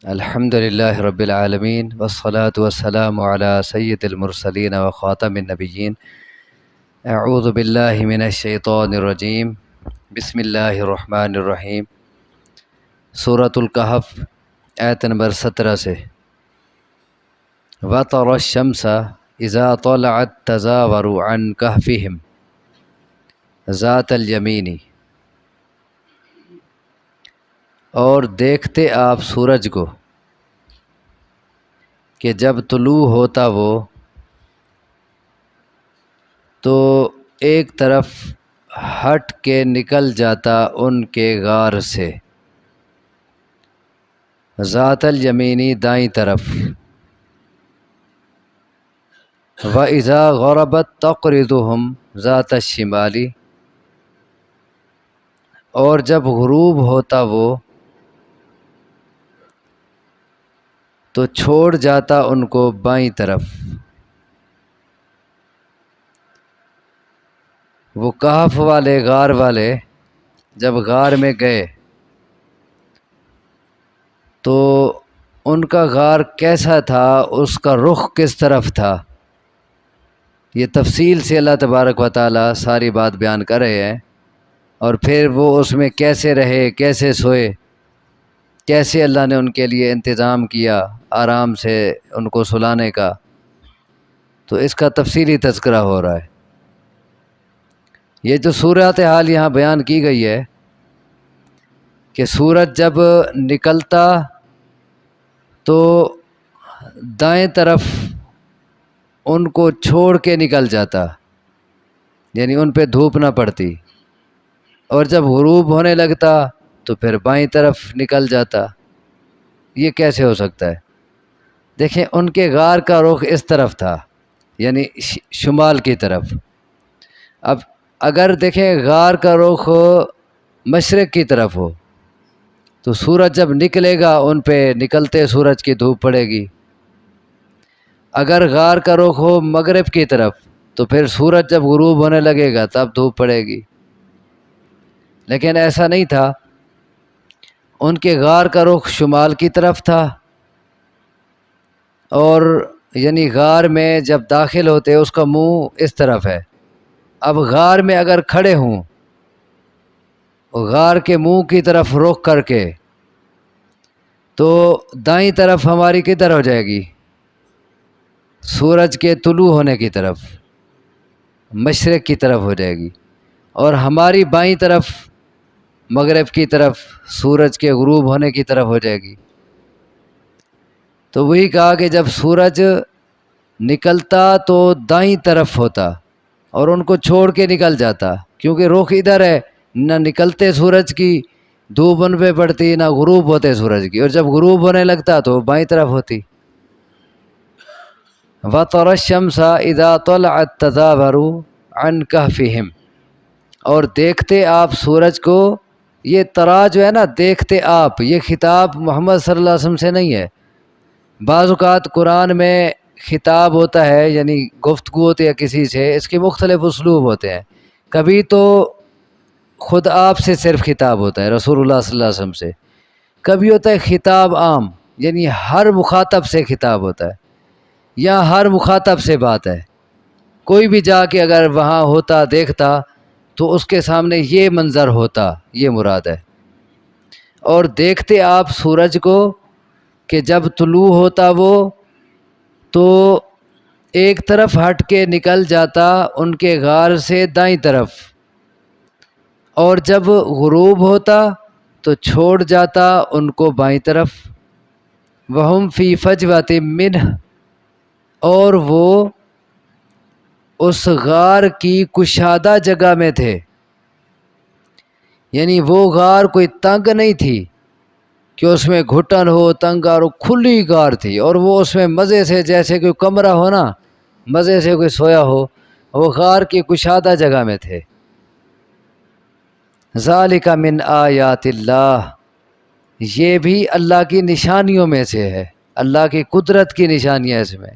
الحمد لله رب العالمين والصلاة والسلام على سيد المرسلين وخاتم النبيين. اعوذ بالله من الشیطان الرجیم. بسم اللہ الرحمن الرحیم. سورۃ الکہف آیت نمبر 17 سے وَتَرَى الشَّمْسَ إِذَا طَلَعَتْ تَزَاوَرُ عَنْ كَهْفِهِمْ ذَاتَ الْيَمِينِ، اور دیکھتے آپ سورج کو کہ جب طلوع ہوتا وہ تو ایک طرف ہٹ کے نکل جاتا ان کے غار سے، ذات الیمینی دائیں طرف، وَإِذَا غَرَبَتْ تَقْرِضُهُمْ ذَاتَ الشِّمَالِ، اور جب غروب ہوتا وہ تو چھوڑ جاتا ان کو بائیں طرف۔ وہ کہف والے غار والے جب غار میں گئے تو ان کا غار کیسا تھا، اس کا رخ کس طرف تھا، یہ تفصیل سے اللہ تبارک و تعالیٰ ساری بات بیان کر رہے ہیں، اور پھر وہ اس میں کیسے رہے، کیسے سوئے، کیسے اللہ نے ان کے لیے انتظام کیا آرام سے ان کو سلانے کا، تو اس کا تفصیلی تذکرہ ہو رہا ہے۔ یہ جو صورتحال یہاں بیان کی گئی ہے کہ سورج جب نکلتا تو دائیں طرف ان کو چھوڑ کے نکل جاتا، یعنی ان پہ دھوپ نہ پڑتی، اور جب غروب ہونے لگتا تو پھر بائیں طرف نکل جاتا۔ یہ کیسے ہو سکتا ہے؟ دیکھیں ان کے غار کا رخ اس طرف تھا، یعنی شمال کی طرف۔ اب اگر دیکھیں غار کا رخ مشرق کی طرف ہو تو سورج جب نکلے گا ان پہ نکلتے سورج کی دھوپ پڑے گی۔ اگر غار کا رخ ہو مغرب کی طرف تو پھر سورج جب غروب ہونے لگے گا تب دھوپ پڑے گی، لیکن ایسا نہیں تھا۔ ان کے غار کا رخ شمال کی طرف تھا، اور یعنی غار میں جب داخل ہوتے اس کا منہ اس طرف ہے۔ اب غار میں اگر کھڑے ہوں غار کے منہ کی طرف رخ کر کے تو دائیں طرف ہماری کدھر ہو جائے گی؟ سورج کے طلوع ہونے کی طرف، مشرق کی طرف ہو جائے گی، اور ہماری بائیں طرف مغرب کی طرف سورج کے غروب ہونے کی طرف ہو جائے گی۔ تو وہی کہا کہ جب سورج نکلتا تو دائیں طرف ہوتا اور ان کو چھوڑ کے نکل جاتا، کیونکہ رخ ادھر ہے، نہ نکلتے سورج کی دھوپ ان پہ پڑتی نہ غروب ہوتے سورج کی، اور جب غروب ہونے لگتا تو بائیں طرف ہوتی۔ وَتَرَى الشَّمْسَ إِذَا طَلَعَتْ تَزَاوَرُ عَنْ كَهْفِهِمْ، اور دیکھتے آپ سورج کو۔ یہ ترا جو ہے نا، دیکھتے آپ، یہ خطاب محمد صلی اللہ علیہ وسلم سے نہیں ہے۔ بعض اوقات قرآن میں خطاب ہوتا ہے، یعنی گفتگو ہوتی ہے کسی سے، اس کے مختلف اسلوب ہوتے ہیں۔ کبھی تو خود آپ سے صرف خطاب ہوتا ہے، رسول اللہ صلی اللہ علیہ وسلم سے۔ کبھی ہوتا ہے خطاب عام، یعنی ہر مخاطب سے خطاب ہوتا ہے، یا ہر مخاطب سے بات ہے۔ کوئی بھی جا کے اگر وہاں ہوتا دیکھتا تو اس کے سامنے یہ منظر ہوتا، یہ مراد ہے۔ اور دیکھتے آپ سورج کو کہ جب طلوع ہوتا وہ تو ایک طرف ہٹ کے نکل جاتا ان کے غار سے دائیں طرف، اور جب غروب ہوتا تو چھوڑ جاتا ان کو بائیں طرف۔ وَهُمْ فِي فَجْوَةٍ مِّنْهُ، اور وہ اس غار کی کشادہ جگہ میں تھے، یعنی وہ غار کوئی تنگ نہیں تھی کہ اس میں گھٹن ہو، تنگ اور کھلی غار تھی، اور وہ اس میں مزے سے، جیسے کوئی کمرہ ہو نا، مزے سے کوئی سویا ہو، وہ غار کی کشادہ جگہ میں تھے۔ ذَلِكَ مِنْ آیَاتِ اللَّهِ، یہ بھی اللہ کی نشانیوں میں سے ہے، اللہ کی قدرت کی نشانیاں اس میں،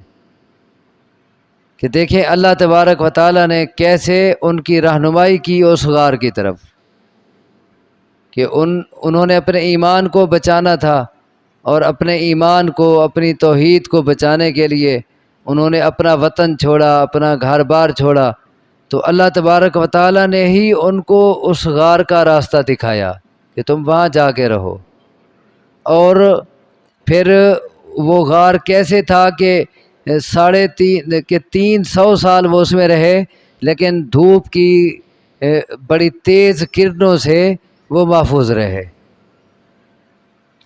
کہ دیکھیں اللہ تبارک و تعالیٰ نے کیسے ان کی رہنمائی کی اس غار کی طرف، کہ انہوں نے اپنے ایمان کو بچانا تھا، اور اپنے ایمان کو، اپنی توحید کو بچانے کے لیے انہوں نے اپنا وطن چھوڑا، اپنا گھر بار چھوڑا، تو اللہ تبارک و تعالیٰ نے ہی ان کو اس غار کا راستہ دکھایا کہ تم وہاں جا کے رہو۔ اور پھر وہ غار کیسے تھا کہ 300 سال وہ اس میں رہے، لیکن دھوپ کی بڑی تیز کرنوں سے وہ محفوظ رہے۔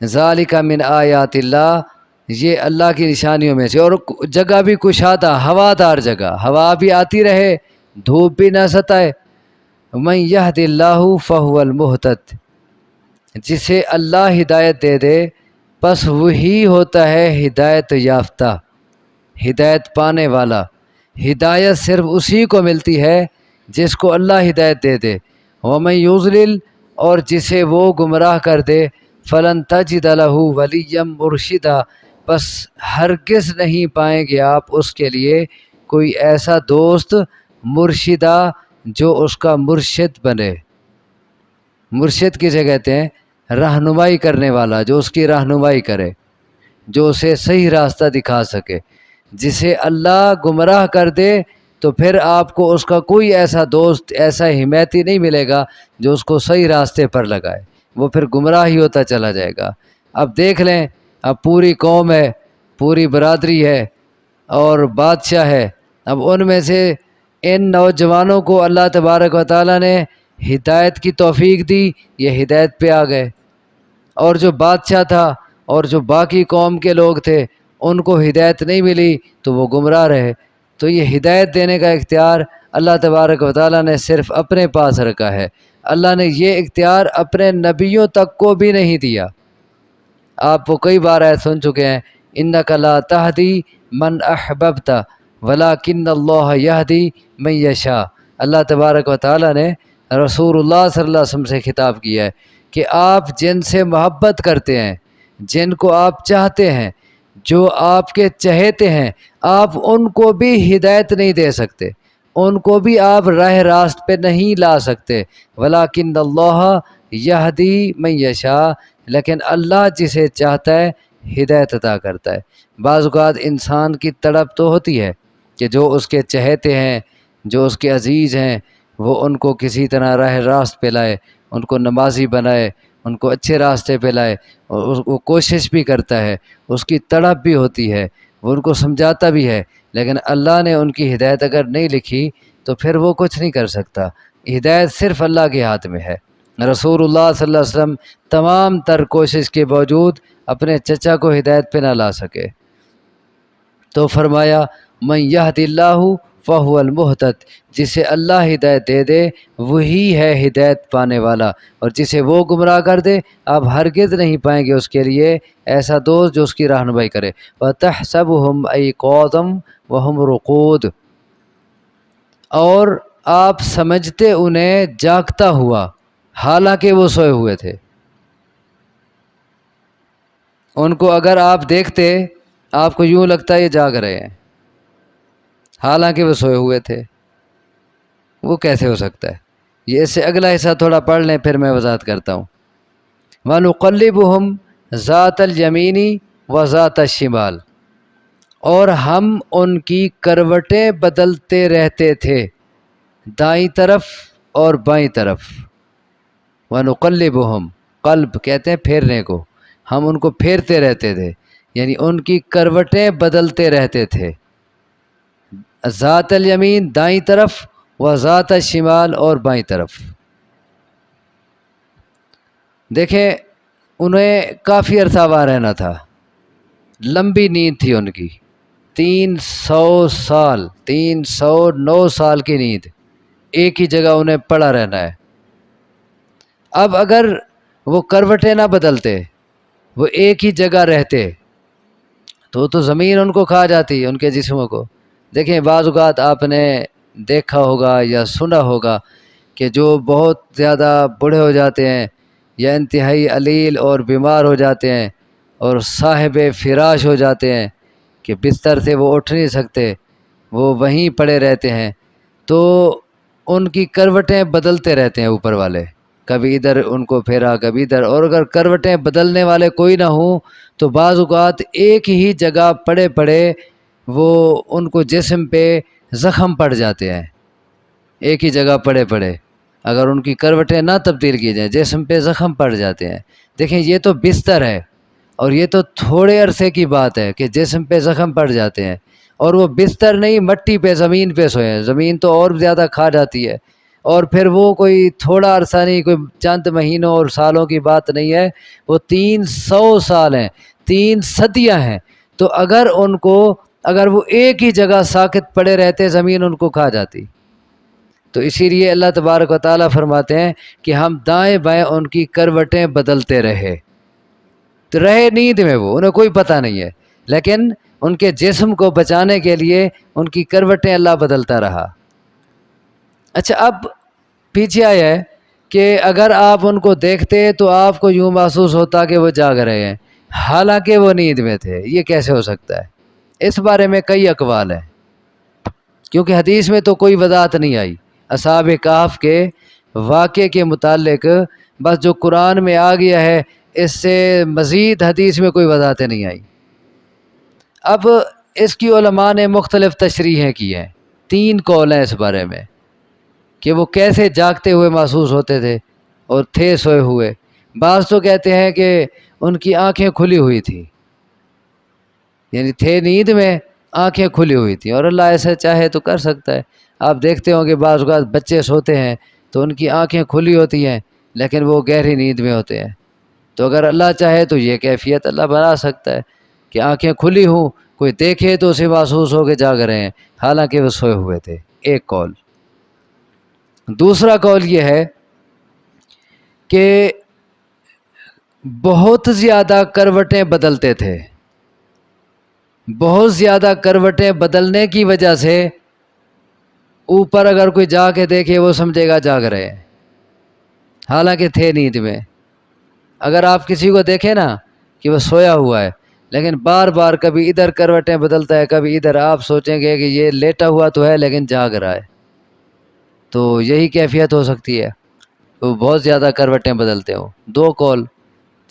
ذالک من آیات اللہ، یہ اللہ کی نشانیوں میں سے۔ اور جگہ بھی کشادہ، ہوادار جگہ، ہوا بھی آتی رہے، دھوپ بھی نہ ستائے۔ من یہد اللہ فہو المہتد، جسے اللہ ہدایت دے دے پس وہی ہوتا ہے ہدایت یافتہ، ہدایت پانے والا۔ ہدایت صرف اسی کو ملتی ہے جس کو اللہ ہدایت دے دے۔ ومن یضلل، اور جسے وہ گمراہ کر دے، فلن تجد لہ ولیا مرشدا، بس ہرگز نہیں پائیں گے آپ اس کے لیے کوئی ایسا دوست مرشدہ جو اس کا مرشد بنے۔ مرشد کسے کہتے ہیں؟ رہنمائی کرنے والا، جو اس کی رہنمائی کرے، جو اسے صحیح راستہ دکھا سکے۔ جسے اللہ گمراہ کر دے تو پھر آپ کو اس کا کوئی ایسا دوست، ایسا حمایتی نہیں ملے گا جو اس کو صحیح راستے پر لگائے، وہ پھر گمراہ ہی ہوتا چلا جائے گا۔ اب دیکھ لیں، اب پوری قوم ہے، پوری برادری ہے اور بادشاہ ہے، اب ان میں سے ان نوجوانوں کو اللہ تبارک و تعالیٰ نے ہدایت کی توفیق دی، یہ ہدایت پہ آ گئے، اور جو بادشاہ تھا اور جو باقی قوم کے لوگ تھے ان کو ہدایت نہیں ملی تو وہ گمراہ رہے۔ تو یہ ہدایت دینے کا اختیار اللہ تبارک و تعالیٰ نے صرف اپنے پاس رکھا ہے۔ اللہ نے یہ اختیار اپنے نبیوں تک کو بھی نہیں دیا۔ آپ وہ کئی بار آیت سن چکے ہیں، انک لا تہدی من احببت ولکن اللہ یہدی من یشاء۔ اللہ تبارک و تعالیٰ نے رسول اللہ صلی اللہ علیہ وسلم سے خطاب کیا ہے کہ آپ جن سے محبت کرتے ہیں، جن کو آپ چاہتے ہیں، جو آپ کے چہیتے ہیں، آپ ان کو بھی ہدایت نہیں دے سکتے، ان کو بھی آپ راہ راست پہ نہیں لا سکتے۔ ولیکن اللہ یہدی من یشاء، لیکن اللہ جسے چاہتا ہے ہدایت عطا کرتا ہے۔ بعض اوقات انسان کی تڑپ تو ہوتی ہے کہ جو اس کے چہیتے ہیں، جو اس کے عزیز ہیں، وہ ان کو کسی طرح راہ راست پہ لائے، ان کو نمازی بنائے، ان کو اچھے راستے پہ لائے، اور وہ کوشش بھی کرتا ہے، اس کی تڑپ بھی ہوتی ہے، وہ ان کو سمجھاتا بھی ہے، لیکن اللہ نے ان کی ہدایت اگر نہیں لکھی تو پھر وہ کچھ نہیں کر سکتا۔ ہدایت صرف اللہ کے ہاتھ میں ہے۔ رسول اللہ صلی اللہ علیہ وسلم تمام تر کوشش کے باوجود اپنے چچا کو ہدایت پہ نہ لا سکے، تو فرمایا من یہد اللہ فہو المہتد، جسے اللہ ہدایت دے دے وہی ہے ہدایت پانے والا، اور جسے وہ گمراہ کر دے آپ ہرگز نہیں پائیں گے اس کے لیے ایسا دوست جو اس کی رہنمائی کرے۔ وَتَحْسَبُهُمْ أَيْقَاظًا وَهُمْ رُقُودٌ، اور آپ سمجھتے انہیں جاگتا ہوا حالانکہ وہ سوئے ہوئے تھے۔ ان کو اگر آپ دیکھتے آپ کو یوں لگتا ہے یہ جاگ رہے ہیں، حالانکہ وہ سوئے ہوئے تھے۔ وہ کیسے ہو سکتا ہے؟ یہ اس سے اگلا حصہ تھوڑا پڑھ لیں پھر میں وضاحت کرتا ہوں۔ وَنُقَلِّبُهُمْ ذَاتَ الْيَمِينِ وَذَاتَ الشِّمَالِ، اور ہم ان کی کروٹیں بدلتے رہتے تھے، دائیں طرف اور بائیں طرف۔ وَنُقَلِّبُهُمْ، قلب کہتے ہیں پھیرنے کو، ہم ان کو پھیرتے رہتے تھے، یعنی ان کی کروٹیں بدلتے رہتے تھے، ذات الیمین دائیں طرف، و ذات الشمال اور بائیں طرف۔ دیکھیں انہیں کافی عرصہ وہاں رہنا تھا، لمبی نیند تھی ان کی، 300 سال، 309 سال کی نیند، ایک ہی جگہ انہیں پڑا رہنا ہے۔ اب اگر وہ کروٹیں نہ بدلتے، وہ ایک ہی جگہ رہتے تو زمین ان کو کھا جاتی، ان کے جسموں کو۔ دیکھیں بعض اوقات آپ نے دیکھا ہوگا یا سنا ہوگا کہ جو بہت زیادہ بوڑھے ہو جاتے ہیں یا انتہائی علیل اور بیمار ہو جاتے ہیں اور صاحب فراش ہو جاتے ہیں کہ بستر سے وہ اٹھ نہیں سکتے، وہ وہیں پڑے رہتے ہیں، تو ان کی کروٹیں بدلتے رہتے ہیں اوپر والے، کبھی ادھر ان کو پھیرا کبھی ادھر، اور اگر کروٹیں بدلنے والے کوئی نہ ہوں تو بعض اوقات ایک ہی جگہ پڑے پڑے وہ ان کو جسم پہ زخم پڑ جاتے ہیں، ایک ہی جگہ پڑے پڑے اگر ان کی کروٹیں نہ تبدیل کی جائیں جسم پہ زخم پڑ جاتے ہیں۔ دیکھیں یہ تو بستر ہے، اور یہ تو تھوڑے عرصے کی بات ہے کہ جسم پہ زخم پڑ جاتے ہیں، اور وہ بستر نہیں، مٹی پہ زمین پہ سوئے ہیں، زمین تو اور زیادہ کھا جاتی ہے، اور پھر وہ کوئی تھوڑا عرصہ نہیں، کوئی چند مہینوں اور سالوں کی بات نہیں ہے، وہ 300 سال ہیں، 3 صدیاں ہیں۔ تو اگر وہ ایک ہی جگہ ساکت پڑے رہتے زمین ان کو کھا جاتی۔ تو اسی لیے اللہ تبارک و تعالیٰ فرماتے ہیں کہ ہم دائیں بائیں ان کی کروٹیں بدلتے رہے، تو رہے نیند میں، وہ انہیں کوئی پتہ نہیں ہے، لیکن ان کے جسم کو بچانے کے لیے ان کی کروٹیں اللہ بدلتا رہا۔ اچھا، اب پیچھے آیا ہے کہ اگر آپ ان کو دیکھتے تو آپ کو یوں محسوس ہوتا کہ وہ جاگ رہے ہیں حالانکہ وہ نیند میں تھے، یہ کیسے ہو سکتا ہے؟ اس بارے میں کئی اقوال ہیں، کیونکہ حدیث میں تو کوئی وضاحت نہیں آئی اصحاب کہف کے واقعے کے متعلق، بس جو قرآن میں آ گیا ہے اس سے مزید حدیث میں کوئی وضاحتیں نہیں آئی۔ اب اس کی علماء نے مختلف تشریحیں کی ہیں، 3 قول ہیں اس بارے میں کہ وہ کیسے جاگتے ہوئے محسوس ہوتے تھے اور تھے سوئے ہوئے۔ بعض تو کہتے ہیں کہ ان کی آنکھیں کھلی ہوئی تھیں، یعنی تھے نیند میں، آنکھیں کھلی ہوئی تھیں، اور اللہ ایسا چاہے تو کر سکتا ہے۔ آپ دیکھتے ہوں کہ بعض اوقات بچے سوتے ہیں تو ان کی آنکھیں کھلی ہوتی ہیں لیکن وہ گہری نیند میں ہوتے ہیں، تو اگر اللہ چاہے تو یہ کیفیت اللہ بنا سکتا ہے کہ آنکھیں کھلی ہوں، کوئی دیکھے تو اسے محسوس ہو کے جاگ رہے ہیں حالانکہ وہ سوئے ہوئے تھے، ایک قول۔ دوسرا قول یہ ہے کہ بہت زیادہ کروٹیں بدلتے تھے، بہت زیادہ کروٹیں بدلنے کی وجہ سے اوپر اگر کوئی جا کے دیکھے وہ سمجھے گا جاگ رہے ہیں حالانکہ تھے نیند میں۔ اگر آپ کسی کو دیکھیں نا کہ وہ سویا ہوا ہے لیکن بار بار کبھی ادھر کروٹیں بدلتا ہے کبھی ادھر، آپ سوچیں گے کہ یہ لیٹا ہوا تو ہے لیکن جاگ رہا ہے، تو یہی کیفیت ہو سکتی ہے، وہ بہت زیادہ کروٹیں بدلتے ہوں۔ 2 قول۔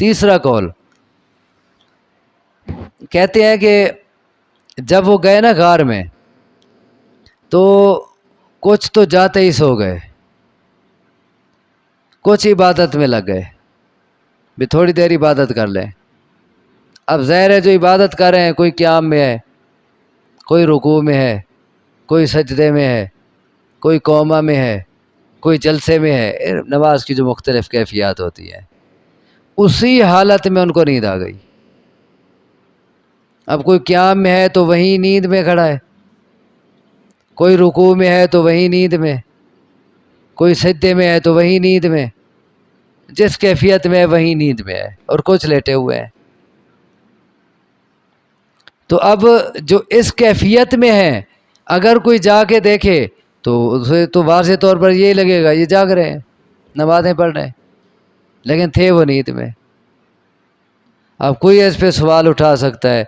تیسرا قول کہتے ہیں کہ جب وہ گئے نا غار میں تو کچھ تو جاتے ہی سو گئے، کچھ عبادت میں لگ گئے، بھی تھوڑی دیر عبادت کر لیں۔ اب ظاہر ہے جو عبادت کر رہے ہیں کوئی قیام میں ہے، کوئی رکوع میں ہے، کوئی سجدے میں ہے، کوئی قومہ میں ہے، کوئی جلسے میں ہے، نماز کی جو مختلف کیفیات ہوتی ہیں، اسی حالت میں ان کو نیند آ گئی۔ اب کوئی قیام میں ہے تو وہیں نیند میں کھڑا ہے، کوئی رکوع میں ہے تو وہیں نیند میں، کوئی سجدے میں ہے تو وہیں نیند میں، جس کیفیت میں ہے وہیں نیند میں ہے، اور کچھ لیٹے ہوئے ہیں۔ تو اب جو اس کیفیت میں ہے اگر کوئی جا کے دیکھے تو اسے تو واضح طور پر یہی لگے گا یہ جاگ رہے ہیں، نمازیں پڑھ رہے ہیں، لیکن تھے وہ نیند میں۔ اب کوئی اس پہ سوال اٹھا سکتا ہے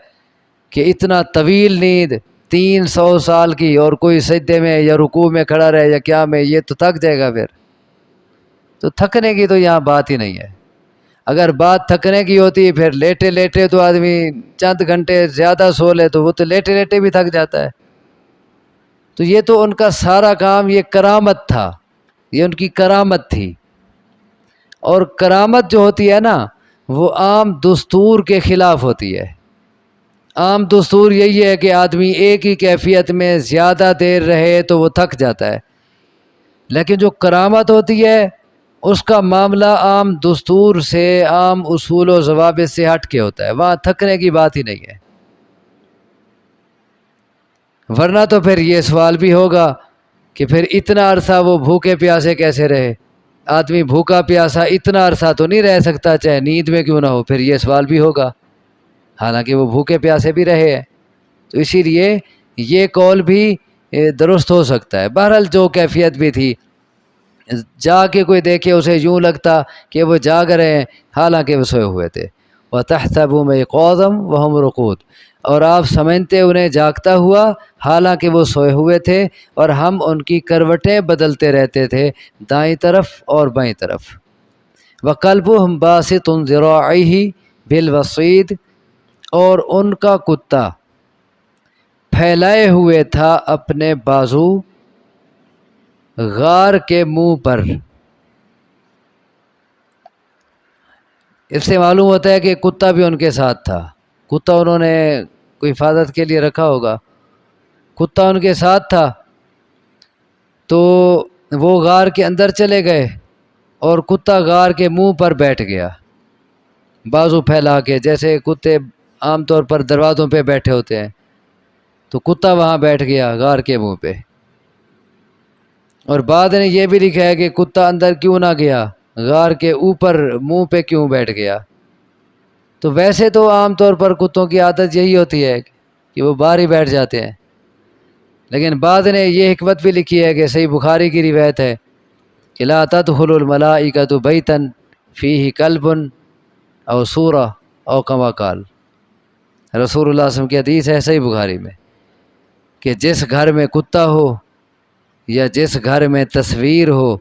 کہ اتنا طویل نیند 300 سال کی، اور کوئی سجدے میں یا رکوع میں کھڑا رہے یا کیا میں، یہ تو تھک جائے گا پھر۔ تو تھکنے کی تو یہاں بات ہی نہیں ہے، اگر بات تھکنے کی ہوتی پھر لیٹے لیٹے تو آدمی چند گھنٹے زیادہ سو لے تو وہ تو لیٹے لیٹے بھی تھک جاتا ہے۔ تو یہ تو ان کا سارا کام یہ کرامت تھا، یہ ان کی کرامت تھی، اور کرامت جو ہوتی ہے نا وہ عام دستور کے خلاف ہوتی ہے۔ عام دستور یہی ہے کہ آدمی ایک ہی کیفیت میں زیادہ دیر رہے تو وہ تھک جاتا ہے، لیکن جو کرامت ہوتی ہے اس کا معاملہ عام دستور سے، عام اصول و ضوابط سے ہٹ کے ہوتا ہے، وہاں تھکنے کی بات ہی نہیں ہے۔ ورنہ تو پھر یہ سوال بھی ہوگا کہ پھر اتنا عرصہ وہ بھوکے پیاسے کیسے رہے؟ آدمی بھوکا پیاسا اتنا عرصہ تو نہیں رہ سکتا چاہے نیند میں کیوں نہ ہو، پھر یہ سوال بھی ہوگا، حالانکہ وہ بھوکے پیاسے بھی رہے ہیں۔ تو اسی لیے یہ قول بھی درست ہو سکتا ہے۔ بہرحال جو کیفیت بھی تھی، جا کے کوئی دیکھے اسے یوں لگتا کہ وہ جاگ رہے ہیں حالانکہ وہ سوئے ہوئے تھے۔ وَتَحْسَبُهُمْ أَيْقَاظًا وَهُمْ رُقُودٌ، اور آپ سمجھتے انہیں جاگتا ہوا حالانکہ وہ سوئے ہوئے تھے، اور ہم ان کی کروٹیں بدلتے رہتے تھے دائیں طرف اور بائیں طرف۔ وَقَلْبُهُمْ بَاسِطٌ ذِرَاعَيْهِ بِالْوَصِيدِ، اور ان کا کتا پھیلائے ہوئے تھا اپنے بازو غار کے منہ پر۔ اس سے معلوم ہوتا ہے کہ کتا بھی ان کے ساتھ تھا، کتا انہوں نے کوئی حفاظت کے لیے رکھا ہوگا، کتا ان کے ساتھ تھا۔ تو وہ غار کے اندر چلے گئے اور کتا غار کے منہ پر بیٹھ گیا بازو پھیلا کے، جیسے کتے عام طور پر دروازوں پہ بیٹھے ہوتے ہیں، تو کتا وہاں بیٹھ گیا غار کے منہ پہ۔ اور بعد نے یہ بھی لکھا ہے کہ کتا اندر کیوں نہ گیا، غار کے اوپر منہ پہ کیوں بیٹھ گیا۔ تو ویسے تو عام طور پر کتوں کی عادت یہی ہوتی ہے کہ وہ باہر ہی بیٹھ جاتے ہیں، لیکن بعد نے یہ حکمت بھی لکھی ہے کہ صحیح بخاری کی روایت ہے کہ لا تدخل الملائکۃ بیتا فیہ کلب او سورہ او کما قال، رسول اللہ صلی اللہ علیہ وسلم کی حدیث ہے صحیح بخاری میں کہ جس گھر میں کتا ہو یا جس گھر میں تصویر ہو،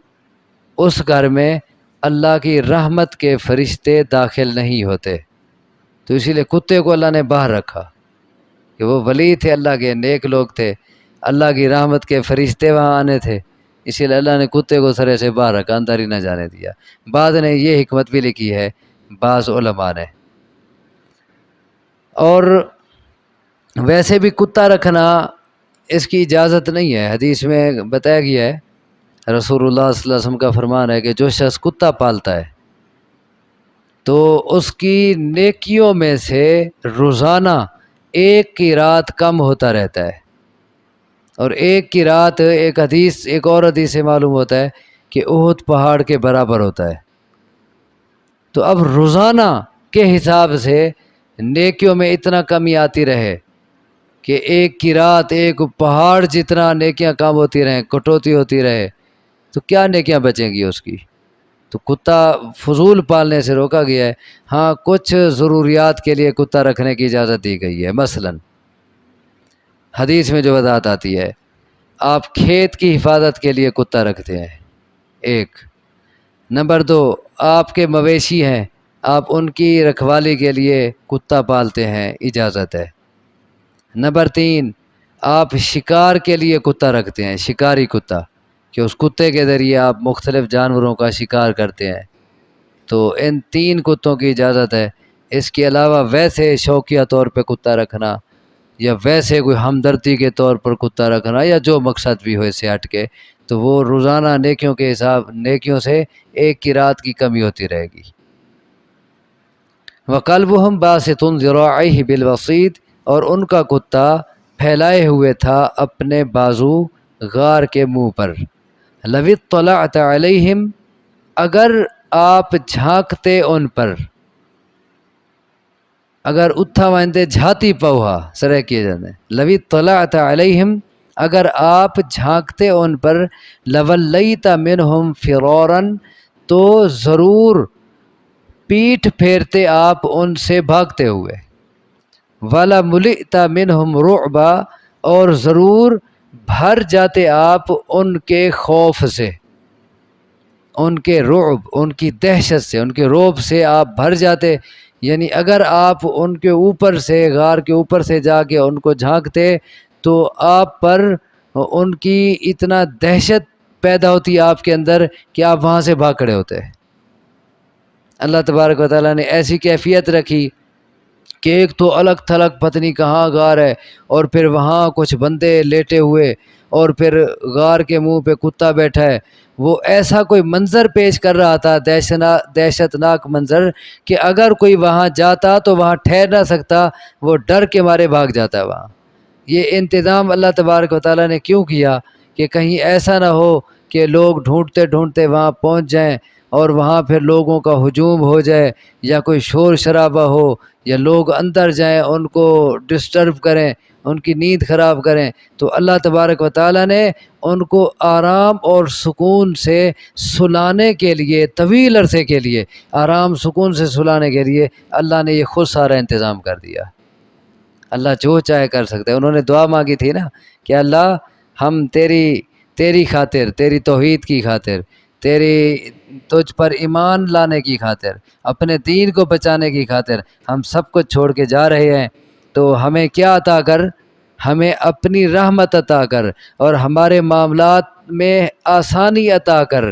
اس گھر میں اللہ کی رحمت کے فرشتے داخل نہیں ہوتے۔ تو اسی لیے کتے کو اللہ نے باہر رکھا کہ وہ ولی تھے، اللہ کے نیک لوگ تھے، اللہ کی رحمت کے فرشتے وہاں آنے تھے، اسی لیے اللہ نے کتے کو سرے سے باہر رکھا، اندر ہی نہ جانے دیا۔ بعد نے یہ حکمت بھی لکھی ہے بعض علماء نے۔ اور ویسے بھی کتا رکھنا اس کی اجازت نہیں ہے، حدیث میں بتایا گیا ہے، رسول اللہ صلی اللہ علیہ وسلم کا فرمان ہے کہ جو شخص کتا پالتا ہے تو اس کی نیکیوں میں سے روزانہ ایک کی رات کم ہوتا رہتا ہے، اور ایک کی رات ایک اور حدیث سے معلوم ہوتا ہے کہ احد پہاڑ کے برابر ہوتا ہے۔ تو اب روزانہ کے حساب سے نیکیوں میں اتنا کمی آتی رہے کہ ایک کی رات ایک پہاڑ جتنا نیکیاں کم ہوتی رہیں، کٹوتی ہوتی رہے، تو کیا نیکیاں بچیں گی اس کی۔ تو کتا فضول پالنے سے روکا گیا ہے۔ ہاں کچھ ضروریات کے لیے کتا رکھنے کی اجازت دی گئی ہے، مثلا حدیث میں جو وضاحت آتی ہے، آپ کھیت کی حفاظت کے لیے کتا رکھتے ہیں، ایک نمبر دو، آپ کے مویشی ہیں، آپ ان کی رکھوالی کے لیے کتا پالتے ہیں، اجازت ہے۔ نمبر تین، آپ شکار کے لیے کتا رکھتے ہیں، شکاری کتا، کہ اس کتے کے ذریعے آپ مختلف جانوروں کا شکار کرتے ہیں، تو ان تین کتوں کی اجازت ہے۔ اس کے علاوہ ویسے شوقیہ طور پہ کتا رکھنا یا ویسے کوئی ہمدردی کے طور پر کتا رکھنا یا جو مقصد بھی ہو اس سے ہٹ کے، تو وہ روزانہ نیکیوں کے حساب نیکیوں سے ایک کی رات کی کمی ہوتی رہے گی۔ وَقَلْبُهُمْ بَاسِطٌ ذِرَاعَيْهِ بِالْوَصِيدِ، اور ان کا کتا پھیلائے ہوئے تھا اپنے بازو غار کے منہ پر۔ لَوِ اطَّلَعْتَ عَلَيْهِمْ، اگر آپ جھانکتے ان پر، اگر اتھا وائندے جھاتی پوہا سرے کیے جاتے ہیں، لَوِ اطَّلَعْتَ عَلَيْهِمْ، اگر آپ جھانکتے ان پر، لَوَلَّيْتَ مِنْهُمْ فِرَارًا، تو ضرور پیٹھ پھیرتے آپ ان سے بھاگتے ہوئے، وَلَمُلِئْتَ مِنْهُمْ رُعْبًا، اور ضرور بھر جاتے آپ ان کے خوف سے، ان کے رعب، ان کی دہشت سے، ان کے رعب سے آپ بھر جاتے۔ یعنی اگر آپ ان کے اوپر سے غار کے اوپر سے جا کے ان کو جھانکتے تو آپ پر ان کی اتنا دہشت پیدا ہوتی آپ کے اندر کہ آپ وہاں سے بھاگ کھڑے ہوتے۔ اللہ تبارک و تعالیٰ نے ایسی کیفیت رکھی کہ ایک تو الگ تھلگ پتہ نہیں کہاں غار ہے، اور پھر وہاں کچھ بندے لیٹے ہوئے، اور پھر غار کے منہ پہ کتا بیٹھا ہے۔ وہ ایسا کوئی منظر پیش کر رہا تھا، دہشت ناک منظر، کہ اگر کوئی وہاں جاتا تو وہاں ٹھہر نہ سکتا، وہ ڈر کے مارے بھاگ جاتا ہے وہاں۔ یہ انتظام اللہ تبارک و تعالیٰ نے کیوں کیا کہ کہیں ایسا نہ ہو کہ لوگ ڈھونڈتے ڈھونڈتے وہاں پہنچ جائیں اور وہاں پھر لوگوں کا ہجوم ہو جائے، یا کوئی شور شرابہ ہو، یا لوگ اندر جائیں ان کو ڈسٹرب کریں، ان کی نیند خراب کریں۔ تو اللہ تبارک و تعالیٰ نے ان کو آرام اور سکون سے سلانے کے لیے، طویل عرصے کے لیے آرام سکون سے سلانے کے لیے اللہ نے یہ خود سارا انتظام کر دیا۔ اللہ جو چاہے کر سکتے ہیں۔ انہوں نے دعا مانگی تھی نا کہ اللہ ہم تیری خاطر، تیری توحید کی خاطر، تجھ پر ایمان لانے کی خاطر، اپنے دین کو بچانے کی خاطر ہم سب کچھ چھوڑ کے جا رہے ہیں، تو ہمیں کیا عطا کر؟ ہمیں اپنی رحمت عطا کر، اور ہمارے معاملات میں آسانی عطا کر،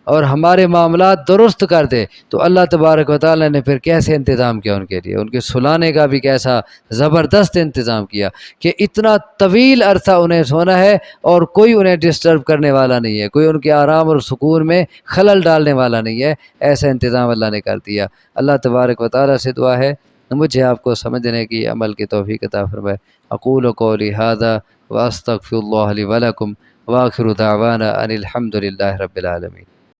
اور ہمارے معاملات درست کر دے۔ تو اللہ تبارک و تعالیٰ نے پھر کیسے انتظام کیا ان کے لیے، ان کے سلانے کا بھی کیسا زبردست انتظام کیا کہ اتنا طویل عرصہ انہیں سونا ہے اور کوئی انہیں ڈسٹرب کرنے والا نہیں ہے، کوئی ان کے آرام اور سکون میں خلل ڈالنے والا نہیں ہے، ایسا انتظام اللہ نے کر دیا۔ اللہ تبارک و تعالیٰ سے دعا ہے مجھے آپ کو سمجھنے کی، عمل کی توفیق عطا فرمائے۔ اقول قولی ھذا واستغفر اللہ لی ولکم، وآخر دعوانا ان الحمد للہ رب العالمین۔